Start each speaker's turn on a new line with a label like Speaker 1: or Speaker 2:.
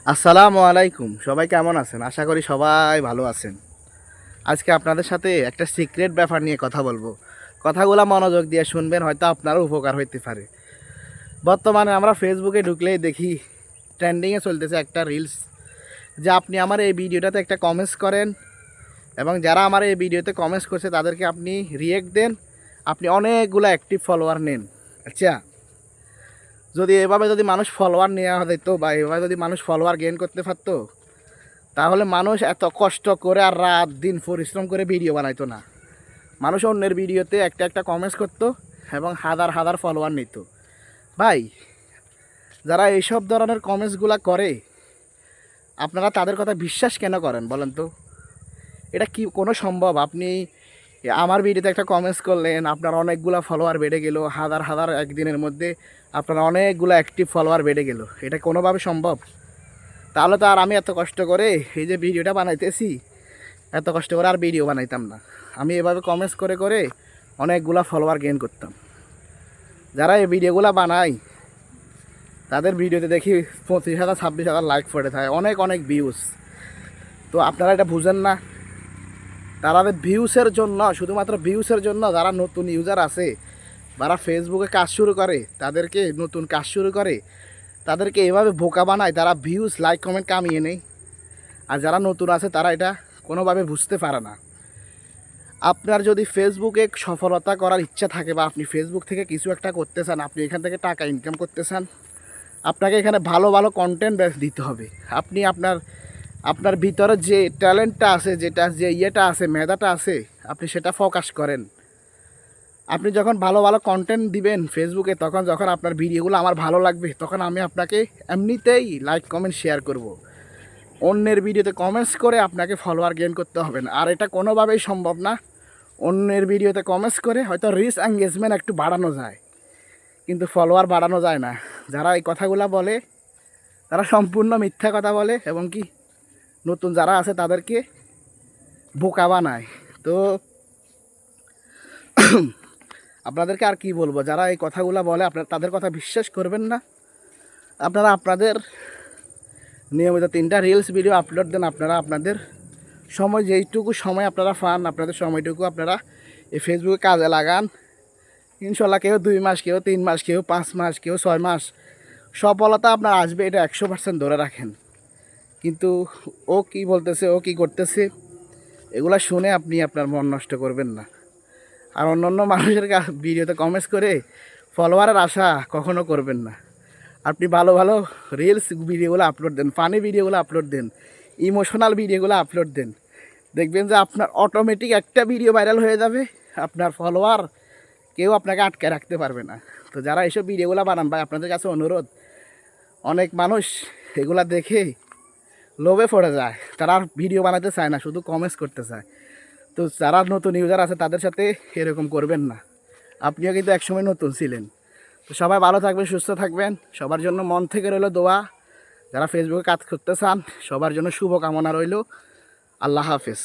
Speaker 1: আসসালামু আলাইকুম। সবাই কেমন আছেন? আশা করি সবাই ভালো আছেন। আজকে আপনাদের সাথে একটা সিক্রেট ব্যাপার নিয়ে কথা বলবো। কথাগুলো মনোযোগ দিয়ে শুনবেন, হয়তো আপনারও উপকার হইতে পারে। বর্তমানে আমরা ফেসবুকে ঢুকলেই দেখি ট্রেন্ডিংয়ে চলতেছে একটা রিলস, যে আপনি আমার এই ভিডিওটাতে একটা কমেন্টস করেন এবং যারা আমার এই ভিডিওতে কমেন্টস করছে তাদেরকে আপনি রিয়েক্ট দেন, আপনি অনেকগুলো অ্যাক্টিভ ফলোয়ার নেন। আচ্ছা, যদি মানুষ ফলোয়ার নেওয়া যেত বা এভাবে যদি মানুষ ফলোয়ার গেইন করতে পারতো, তাহলে মানুষ এত কষ্ট করে আর রাত দিন পরিশ্রম করে ভিডিও বানাইতো না। মানুষ অন্যের ভিডিওতে একটা একটা কমেন্টস করতো এবং হাজার হাজার ফলোয়ার নিত। ভাই, যারা এইসব ধরনের কমেন্টসগুলো করে, আপনারা তাদের কথা বিশ্বাস কেন করেন বলেন তো? এটা কি কোনো সম্ভব? আপনি আমার ভিডিওতে একটা কমেন্টস করলেন, আপনার অনেকগুলো ফলোয়ার বেড়ে গেল, হাজার হাজার একদিনের মধ্যে আপনার অনেকগুলো অ্যাক্টিভ ফলোয়ার বেড়ে গেল, এটা কোনোভাবে সম্ভব? তাহলে তো আর আমি এত কষ্ট করে এই যে ভিডিওটা বানাইতেছি, এত কষ্ট করে আর ভিডিও বানাইতাম না। আমি এভাবে কমেন্টস করে করে অনেকগুলা ফলোয়ার গেইন করতাম। যারা এই ভিডিওগুলো বানায় তাদের ভিডিওতে দেখি 25,000 26,000 লাইক পড়ে থাকে, অনেক অনেক ভিউজ। তো আপনারা এটা বুঝেন না? তাদের ভিউসের জন্য, শুধুমাত্র ভিউসের জন্য যারা নতুন ইউজার আছে, যারা ফেসবুকে কাজ শুরু করে, তাদেরকে নতুন কাজ শুরু করে তাদেরকে এভাবে বোকা বানায়, তারা ভিউজ লাইক কমেন্ট কামিয়ে নেয়। আর যারা নতুন আছে তারা এটা কোনোভাবে বুঝতে পারে না। আপনার যদি ফেসবুকে সফলতা করার ইচ্ছা থাকে বা আপনি ফেসবুক থেকে কিছু একটা করতে চান, আপনি এখান থেকে টাকা ইনকাম করতে চান, আপনাকে এখানে ভালো ভালো কন্টেন্ট দিতে হবে। আপনি আপনার আপনার ভিতরে যে ট্যালেন্টটা আছে, যে ইয়েটা আছে, মেধাটা আছে, আপনি সেটা ফোকাস করেন। আপনি যখন ভালো ভালো কন্টেন্ট দিবেন ফেসবুকে, তখন যখন আপনার ভিডিওগুলো আমার ভালো লাগবে, তখন আমি আপনাকে এমনিতেই লাইক কমেন্ট শেয়ার করব। অন্যের ভিডিওতে কমেন্টস করে আপনাকে ফলোয়ার গেইন করতে হবে না, আর এটা কোনোভাবেই সম্ভব না। অন্যের ভিডিওতে কমেন্টস করে হয়তো রিচ এঙ্গেজমেন্ট একটু বাড়ানো যায়, কিন্তু ফলোয়ার বাড়ানো যায় না। যারা এই কথাগুলো বলে তারা সম্পূর্ণ মিথ্যা কথা বলে এবং কি নতুন যারা আছে তাদেরকে বোকা বানায়। তো আপনাদেরকে আর কি বলবো, যারা এই কথাগুলো বলে আপনারা তাদের কথা বিশ্বাস করবেন না। আপনারা আপনাদের নিয়মিত 3টা রিলস ভিডিও আপলোড দেন। আপনারা আপনাদের সময়, যেইটুকু সময় আপনারা পান, আপনাদের সময়টুকু আপনারা এই ফেসবুকে কাজে লাগান। ইনশাল্লাহ কেউ 2 মাস, কেউ 3 মাস, কেউ 5 মাস, কেউ 6 মাস সফলতা আপনার আসবে, এটা 100% ধরে রাখেন। কিন্তু ও কি বলতেছে, ও কি করতেছে, এগুলো শুনে আপনি আপনার মন নষ্ট করবেন না। আর অন্য মানুষের ভিডিওতে কমেন্টস করে ফলোয়ারের আশা কখনো করবেন না। আপনি ভালো ভালো রিলস ভিডিওগুলো আপলোড দেন, ফানি ভিডিওগুলো আপলোড দেন, ইমোশনাল ভিডিওগুলো আপলোড দেন। দেখবেন যে আপনার অটোমেটিক একটা ভিডিও ভাইরাল হয়ে যাবে, আপনার ফলোয়ার কেউ আপনাকে আটকে রাখতে পারবে না। তো যারা এইসব ভিডিওগুলো বানান, ভাই আপনাদের কাছে অনুরোধ, অনেক মানুষ এগুলা দেখে লোভে পড়ে যায়, তারা আর ভিডিও বানাতে চায় না, শুধু কমেন্টস করতে চায়। তো যারা নতুন ইউজার আছে তাদের সাথে এরকম করবেন না। আপনিও কিন্তু একসময় নতুন ছিলেন। তো সবাই ভালো থাকবেন, সুস্থ থাকবেন। সবার জন্য মন থেকে রইল দোয়া। যারা ফেসবুকে কাজ করতে চান সবার জন্য শুভকামনা রইল। আল্লাহ হাফেজ।